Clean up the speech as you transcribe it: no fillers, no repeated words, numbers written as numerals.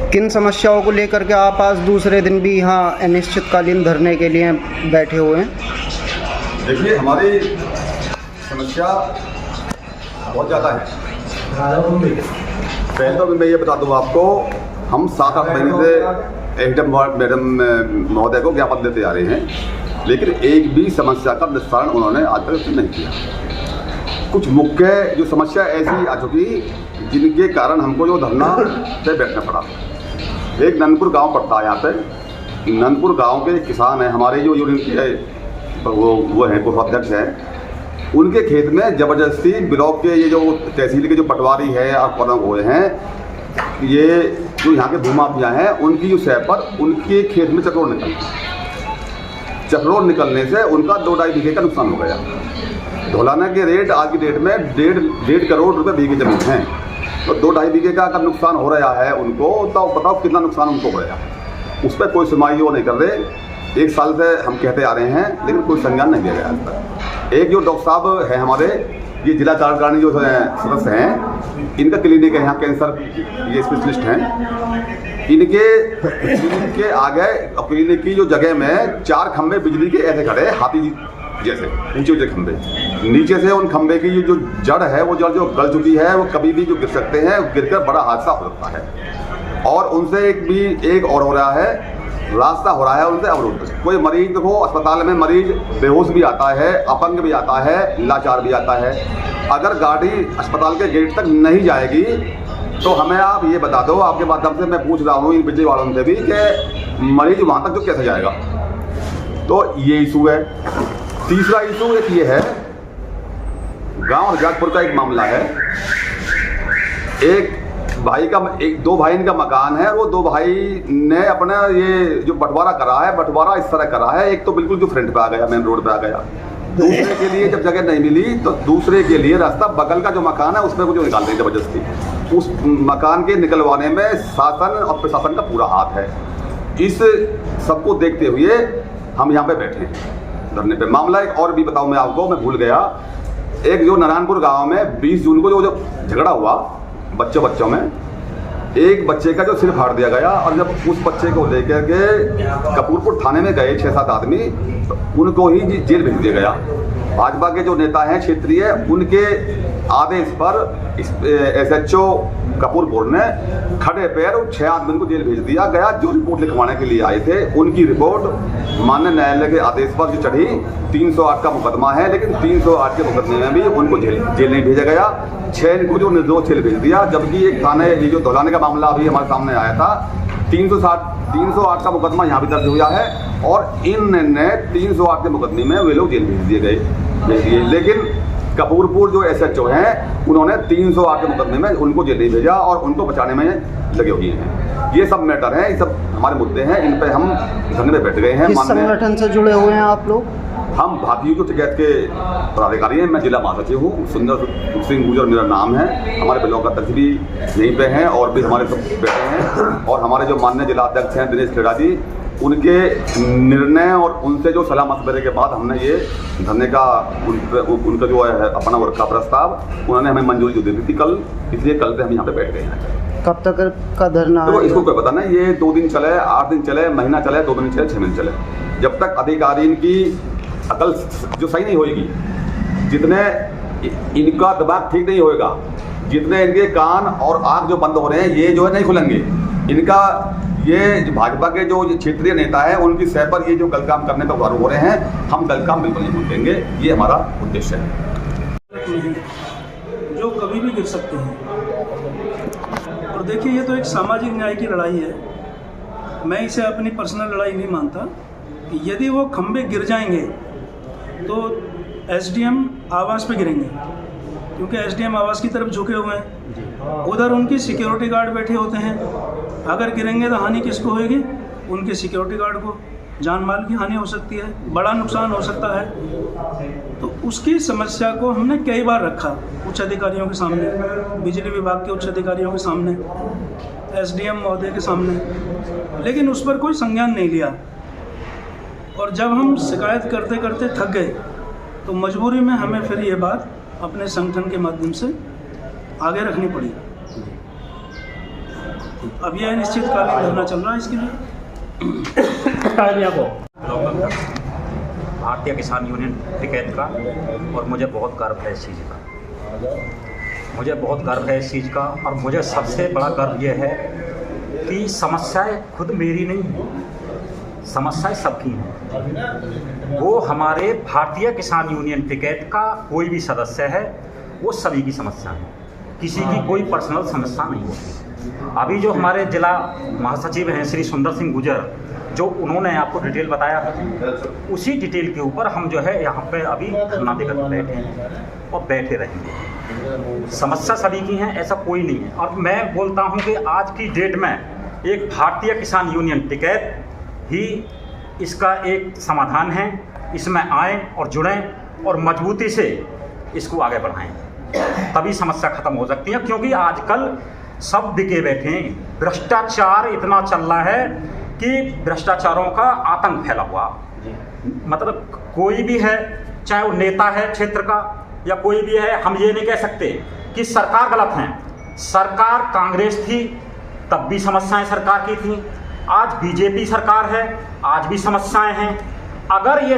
किन समस्याओं को लेकर के आप आज दूसरे दिन भी यहाँ अनिश्चितकालीन धरने के लिए बैठे हुए हैं? देखिए, हमारी समस्या बहुत ज़्यादा है। पहले तो मैं ये बता दूँ आपको, हम 7-8 महीने से एडम मैडम महोदय को ज्ञापन देते आ रहे हैं, लेकिन एक भी समस्या का निस्तारण उन्होंने आज तक नहीं किया। कुछ मुख्य जो समस्या ऐसी आ चुकी जिनके कारण हमको जो धरना पे बैठना पड़ा। एक नंदपुर गांव पड़ता है यहाँ पे। नंदपुर गांव के किसान हैं हमारे, जो यूनियन के वो हैं कोषाध्यक्ष हैं। उनके खेत में ज़बरदस्ती ब्लॉक के ये जो तहसील के जो पटवारी है और हुए हैं, ये जो यहाँ के भूमाफिया हैं, उनकी जो सह पर उनके खेत में चक्रोड़ निकलने से उनका 2-2.5 बीघे का नुकसान हो गया। ढोलाना के रेट आज की डेट में 1.5 करोड़ रुपए बीघे जमीन है, तो 2-2.5 बीघे का अगर नुकसान हो रहा है उनको, तो बताओ कितना नुकसान उनको हो रहा है। उस पर कोई सुनवाई वो नहीं कर रहे। 1 साल से हम कहते आ रहे हैं, लेकिन कोई संज्ञान नहीं लिया गया आज तक। एक जो डॉक्टर साहब है हमारे, ये जिला कार्यकारिणी जो सदस्य हैं, इनका क्लिनिक है यहाँ, कैंसर ये स्पेशलिस्ट हैं। इनके आगे क्लिनिक की जो जगह में 4 खंभे बिजली के ऐसे खड़े, हाथी जैसे ऊंचे खंभे। नीचे से उन खंभे की जो जड़ है, वो जड़ जो गल चुकी है, वो कभी भी जो गिर सकते हैं, गिरकर बड़ा हादसा हो सकता है। और उनसे एक और हो रहा है, रास्ता हो रहा है उनसे अवरुद्ध। कोई मरीज देखो, अस्पताल में मरीज बेहोश भी आता है, अपंग भी आता है, लाचार भी आता है। अगर गाड़ी अस्पताल के गेट तक नहीं जाएगी तो हमें आप ये बता दो, आपके माध्यम से मैं पूछ रहा हूँ इन बिजली वालों से भी, कि मरीज वहाँ तक जो कैसे जाएगा। तो ये इशू है। तीसरा इशू एक ये है, गांव रजाकपुर का एक मामला है। दो भाई इनका मकान है, वो 2 भाई ने अपना ये जो बंटवारा करा है, बंटवारा इस तरह करा है, एक तो बिल्कुल जो फ्रंट पे आ गया, मेन रोड पे आ गया। दूसरे के लिए जब जगह नहीं मिली तो दूसरे के लिए रास्ता, बगल का जो मकान है उसमें मुझे निकाल देंगे जबरदस्ती। उस मकान के निकलवाने में शासन और प्रशासन का पूरा हाथ है। इस सबको देखते हुए हम यहाँ पे बैठे हैं धरने पे। मामला एक और भी बताऊँ मैं आपको, मैं भूल गया। एक जो नारायणपुर गांव में 20 जून को जो झगड़ा हुआ बच्चों में, एक बच्चे का जो सिर फाड़ दिया गया, और जब उस बच्चे को लेकर के कपूरपुर थाने में गए 6-7 आदमी, तो उनको ही जेल भेज दिया गया। भाजपा के जो नेता हैं क्षेत्रीय, उनके आदेश पर SHO कपूरपुर ने खड़े पैर 6 आदमी को जेल भेज दिया गया, जो रिपोर्ट लिखवाने के लिए आए थे। उनकी रिपोर्ट माननीय न्यायालय के आदेश पर जो चढ़ी, 308 का मुकदमा है, लेकिन 308 के मुकदमे में भी उनको जेल नहीं भेजा गया। 6 इनको जो निर्दोष जेल भेज दिया। जबकि एक थाने, ये जो ढोलाने का मामला अभी हमारे सामने आया था, 308 का मुकदमा यहाँ भी दर्ज हुआ है, और इनने 308 के मुकदमे में वे लोग जेल भेज दिए गए। लेकिन कपूरपुर जो SHO हैं, उन्होंने 308 के मुकदमे में उनको जेल नहीं भेजा और उनको बचाने में लगे हुए हैं। ये सब मैटर हैं, ये सब हमारे मुद्दे हैं, इन पे हम धरने पे बैठ गए हैं। किस संगठन से जुड़े हुए हैं आप लोग? हम भारतीय जो टिकैत के पदाधिकारी हैं। मैं जिला महासचिव हूँ, सुंदर सिंह गुजर मेरा नाम है। हमारे ब्लॉक अध्यक्ष भी यहीं पे हैं और भी हमारे सब बैठे हैं। और हमारे जो माननीय जिला अध्यक्ष हैं दिनेश खेड़ा जी, उनके निर्णय और उनसे जो सलाह मशवरे के बाद हमने ये धरने का उनका जो है अपना वर्क का प्रस्ताव उन्होंने हमें मंजूरी जो दे दी थी कल, इसलिए कल से हम यहाँ पे बैठ गए हैं। कब तक का धरना? तो इसको कोई पता नहीं, ये 2 दिन चले, 8 दिन चले, महीना चले, 2 महीने चले, 6 महीने चले, जब तक अधिकारी की अकल जो सही नहीं होगी, जितने इनका दिमाग ठीक नहीं होएगा, जितने इनके कान और आँख जो बंद हो रहे हैं, ये जो है नहीं खुलेंगे। इनका ये भाजपा के जो क्षेत्रीय नेता है, उनकी सह पर ये जो गलत काम करने पर उतारू हो रहे हैं, हम गलत काम बिल्कुल नहीं देंगे। ये हमारा उद्देश्य है। जो कभी भी गिर सकते हैं। और देखिए, ये तो एक सामाजिक न्याय की लड़ाई है। मैं इसे अपनी पर्सनल लड़ाई नहीं मानता। यदि वो खंभे गिर जाएंगे तो SDM आवास पे गिरेंगे, क्योंकि SDM आवास की तरफ झुके हुए हैं। उधर उनकी सिक्योरिटी गार्ड बैठे होते हैं। अगर गिरेंगे तो हानि किसको होगी? उनके सिक्योरिटी गार्ड को। जान माल की हानि हो सकती है, बड़ा नुकसान हो सकता है। तो उसकी समस्या को हमने कई बार रखा उच्च अधिकारियों के सामने, बिजली विभाग के उच्च अधिकारियों के सामने, SDM महोदय के सामने, लेकिन उस पर कोई संज्ञान नहीं लिया। और जब हम शिकायत करते करते थक गए तो मजबूरी में हमें फिर ये बात अपने संगठन के माध्यम से आगे रखनी पड़ी। अब यह अनिश्चितकालीन धरना चल रहा है इसके लिए। भारतीय किसान यूनियन टिकैत का, और मुझे बहुत गर्व है इस चीज़ का। मुझे बहुत गर्व है इस चीज़ का, और मुझे सबसे बड़ा गर्व ये है कि समस्याएं खुद मेरी नहीं हैं, समस्याएं सबकी हैं। वो हमारे भारतीय किसान यूनियन टिकैत का कोई भी सदस्य है, वो सभी की समस्या है, किसी की कोई पर्सनल समस्या नहीं होती। अभी जो हमारे जिला महासचिव हैं श्री सुंदर सिंह गुजर, जो उन्होंने आपको डिटेल बताया, उसी डिटेल के ऊपर हम जो है यहाँ पे अभी धरना देकर बैठे हैं और बैठे रहेंगे। समस्या सभी की हैं, ऐसा कोई नहीं है। और मैं बोलता हूँ कि आज की डेट में एक भारतीय किसान यूनियन टिकैत ही इसका एक समाधान है। इसमें आएँ और जुड़ें और मजबूती से इसको आगे बढ़ाएं, तभी समस्या खत्म हो सकती है। क्योंकि आजकल सब बिके बैठे हैं, भ्रष्टाचार इतना चल रहा है कि भ्रष्टाचारों का आतंक फैला हुआ। मतलब कोई भी है, चाहे वो नेता है क्षेत्र का या कोई भी है, हम ये नहीं कह सकते कि सरकार गलत है। सरकार कांग्रेस थी तब भी समस्याएं सरकार की थी, आज बीजेपी सरकार है, आज भी समस्याएं हैं। अगर ये